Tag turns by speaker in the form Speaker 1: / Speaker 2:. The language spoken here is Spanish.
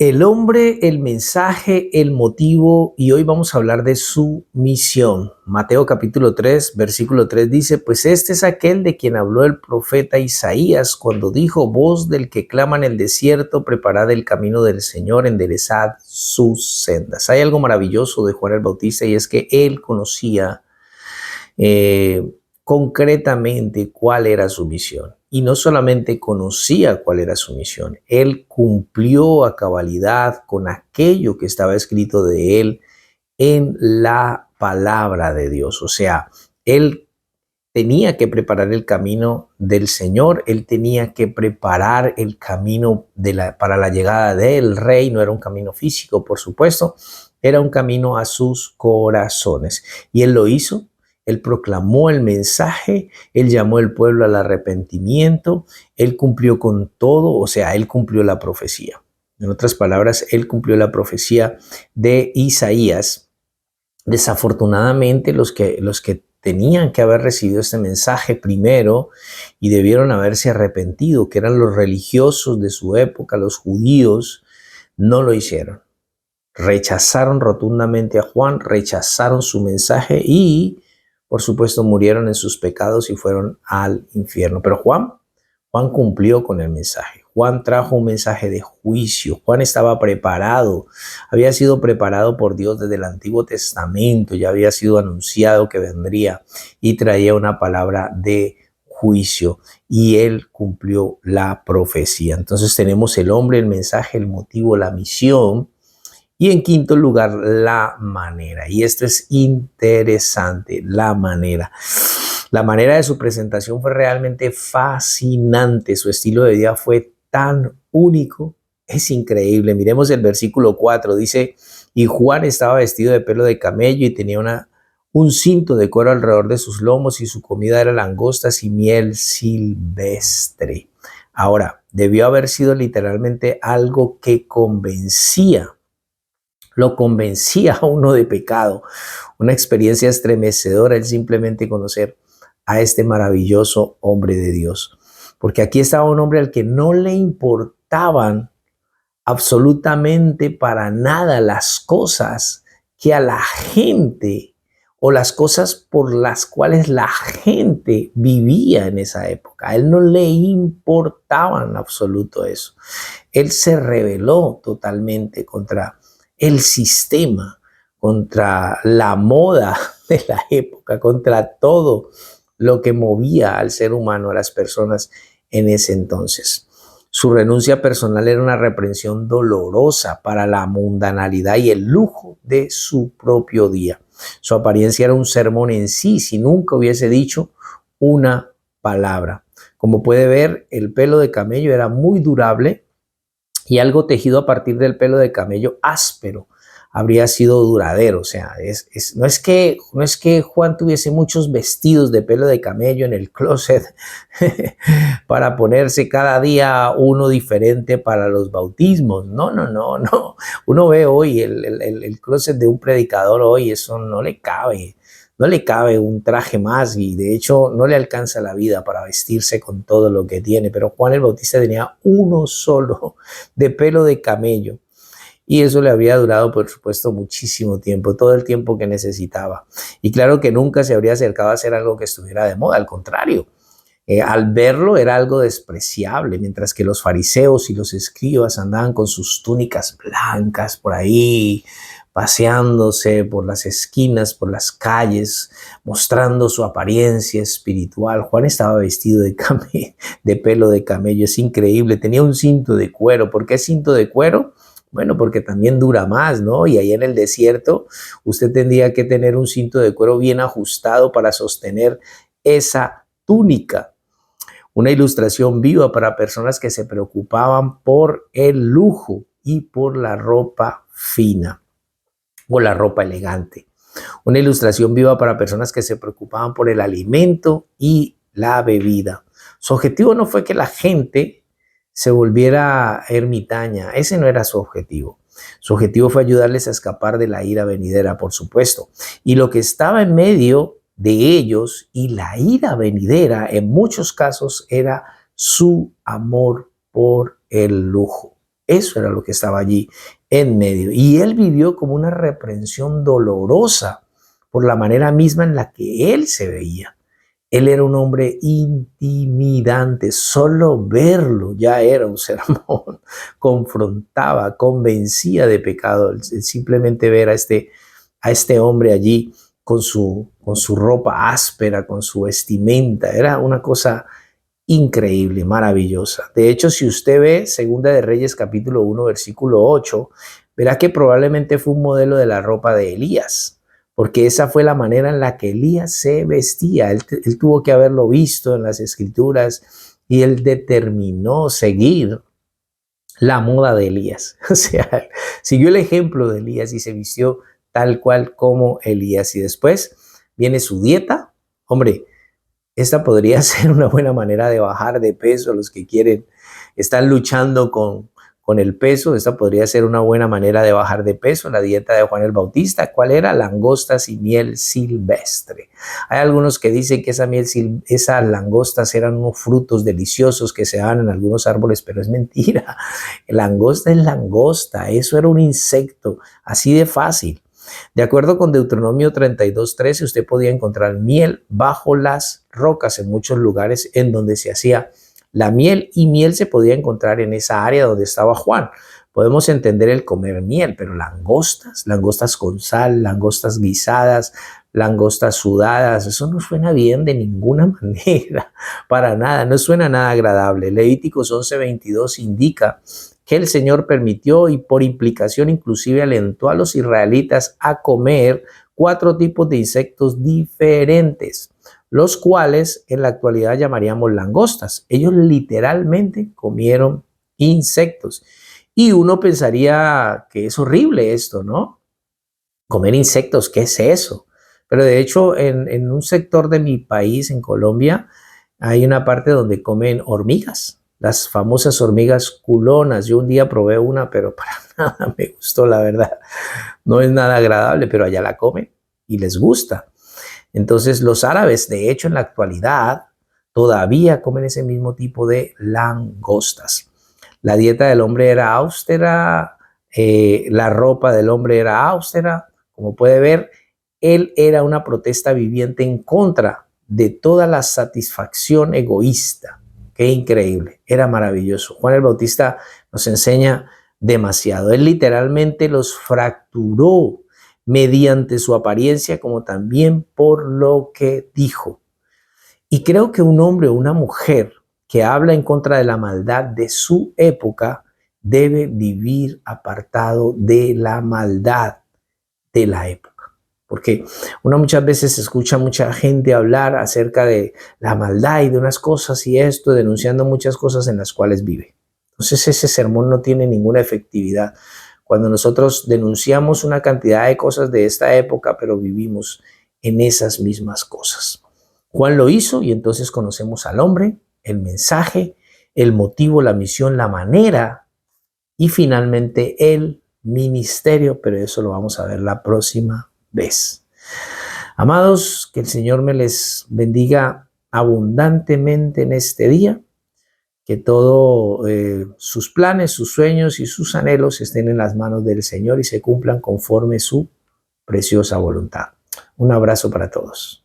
Speaker 1: El hombre, el mensaje, el motivo, y hoy vamos a hablar de su misión. Mateo capítulo 3, versículo 3 dice, pues este es aquel de quien habló el profeta Isaías cuando dijo, voz del que clama en el desierto, preparad el camino del Señor, enderezad sus sendas. Hay algo maravilloso de Juan el Bautista y es que él conocía concretamente cuál era su misión. Y no solamente conocía cuál era su misión, él cumplió a cabalidad con aquello que estaba escrito de él en la palabra de Dios. O sea, él tenía que preparar el camino del Señor, él tenía que preparar el camino para la llegada del Rey. No era un camino físico, por supuesto, era un camino a sus corazones. Y él lo hizo. Él proclamó el mensaje, él llamó al pueblo al arrepentimiento, él cumplió con todo, o sea, él cumplió la profecía. En otras palabras, él cumplió la profecía de Isaías. Desafortunadamente, los que tenían que haber recibido este mensaje primero y debieron haberse arrepentido, que eran los religiosos de su época, los judíos, no lo hicieron. Rechazaron rotundamente a Juan, rechazaron su mensaje y por supuesto, murieron en sus pecados y fueron al infierno. Pero Juan cumplió con el mensaje. Juan trajo un mensaje de juicio. Juan estaba preparado. Había sido preparado por Dios desde el Antiguo Testamento. Ya había sido anunciado que vendría y traía una palabra de juicio. Y él cumplió la profecía. Entonces tenemos el hombre, el mensaje, el motivo, la misión. Y en quinto lugar, la manera. Y esto es interesante, la manera. La manera de su presentación fue realmente fascinante. Su estilo de vida fue tan único. Es increíble. Miremos el versículo 4. Dice, y Juan estaba vestido de pelo de camello y tenía un cinto de cuero alrededor de sus lomos y su comida era langostas y miel silvestre. Ahora, debió haber sido literalmente algo que lo convencía a uno de pecado. Una experiencia estremecedora el simplemente conocer a este maravilloso hombre de Dios. Porque aquí estaba un hombre al que no le importaban absolutamente para nada las cosas que a la gente o las cosas por las cuales la gente vivía en esa época. A él no le importaba en absoluto eso. Él se rebeló totalmente contra el sistema, contra la moda de la época, contra todo lo que movía al ser humano, a las personas en ese entonces. Su renuncia personal era una reprensión dolorosa para la mundanalidad y el lujo de su propio día. Su apariencia era un sermón en sí, si nunca hubiese dicho una palabra. Como puede ver, el pelo de camello era muy durable y algo tejido a partir del pelo de camello áspero habría sido duradero. O sea, no es que Juan tuviese muchos vestidos de pelo de camello en el closet para ponerse cada día uno diferente para los bautismos. No. Uno ve hoy el closet de un predicador hoy, eso no le cabe. No le cabe un traje más y de hecho no le alcanza la vida para vestirse con todo lo que tiene. Pero Juan el Bautista tenía uno solo de pelo de camello y eso le habría durado, por supuesto, muchísimo tiempo, todo el tiempo que necesitaba. Y claro que nunca se habría acercado a hacer algo que estuviera de moda, al contrario. Al verlo era algo despreciable, mientras que los fariseos y los escribas andaban con sus túnicas blancas por ahí, paseándose por las esquinas, por las calles, mostrando su apariencia espiritual. Juan estaba vestido de pelo de camello, es increíble, tenía un cinto de cuero. ¿Por qué cinto de cuero? Bueno, porque también dura más, ¿no? Y ahí en el desierto usted tendría que tener un cinto de cuero bien ajustado para sostener esa túnica. Una ilustración viva para personas que se preocupaban por el lujo y por la ropa fina o la ropa elegante. Una ilustración viva para personas que se preocupaban por el alimento y la bebida. Su objetivo no fue que la gente se volviera ermitaña, ese no era su objetivo. Su objetivo fue ayudarles a escapar de la ira venidera, por supuesto. Y lo que estaba en medio de ellos y la ira venidera en muchos casos era su amor por el lujo. Eso era lo que estaba allí en medio. Y él vivió como una reprensión dolorosa por la manera misma en la que él se veía. Él era un hombre intimidante, solo verlo ya era un sermón, confrontaba, convencía de pecado. El simplemente ver a este hombre allí con su ropa áspera, con su vestimenta, era una cosa increíble, maravillosa. De hecho, si usted ve Segunda de Reyes capítulo 1, versículo 8, verá que probablemente fue un modelo de la ropa de Elías, porque esa fue la manera en la que Elías se vestía. Él tuvo que haberlo visto en las escrituras y él determinó seguir la moda de Elías. O sea, siguió el ejemplo de Elías y se vistió tal cual como Elías. Y después viene su dieta. Hombre, esta podría ser una buena manera de bajar de peso. Los que quieren, están luchando con el peso. Esta podría ser una buena manera de bajar de peso. La dieta de Juan el Bautista, ¿cuál era? Langostas y miel silvestre. Hay algunos que dicen que esas langostas eran unos frutos deliciosos que se dan en algunos árboles, pero es mentira. Langosta es langosta. Eso era un insecto, así de fácil. De acuerdo con Deuteronomio 32:13, usted podía encontrar miel bajo las rocas en muchos lugares en donde se hacía la miel, y miel se podía encontrar en esa área donde estaba Juan. Podemos entender el comer miel, pero langostas, langostas con sal, langostas guisadas, langostas sudadas, eso no suena bien de ninguna manera, para nada, no suena nada agradable. Levíticos 11:22 indica que el Señor permitió y por implicación inclusive alentó a los israelitas a comer 4 tipos de insectos diferentes, los cuales en la actualidad llamaríamos langostas. Ellos literalmente comieron insectos. Y uno pensaría que es horrible esto, ¿no? Comer insectos, ¿qué es eso? Pero de hecho, en un sector de mi país, en Colombia, hay una parte donde comen hormigas, las famosas hormigas culonas. Yo un día probé una, pero para nada me gustó, la verdad. No es nada agradable, pero allá la comen y les gusta. Entonces, los árabes, de hecho, en la actualidad, todavía comen ese mismo tipo de langostas. La dieta del hombre era austera, la ropa del hombre era austera. Como puede ver, él era una protesta viviente en contra de toda la satisfacción egoísta. Qué increíble, era maravilloso. Juan el Bautista nos enseña demasiado. Él literalmente los fracturó mediante su apariencia como también por lo que dijo. Y creo que un hombre o una mujer que habla en contra de la maldad de su época debe vivir apartado de la maldad de la época. Porque uno muchas veces escucha a mucha gente hablar acerca de la maldad y de unas cosas y esto, denunciando muchas cosas en las cuales vive. Entonces ese sermón no tiene ninguna efectividad. Cuando nosotros denunciamos una cantidad de cosas de esta época, pero vivimos en esas mismas cosas. Juan lo hizo y entonces conocemos al hombre, el mensaje, el motivo, la misión, la manera y finalmente el ministerio, pero eso lo vamos a ver la próxima vez. Amados, que el Señor me les bendiga abundantemente en este día, que todos sus planes, sus sueños y sus anhelos estén en las manos del Señor y se cumplan conforme su preciosa voluntad. Un abrazo para todos.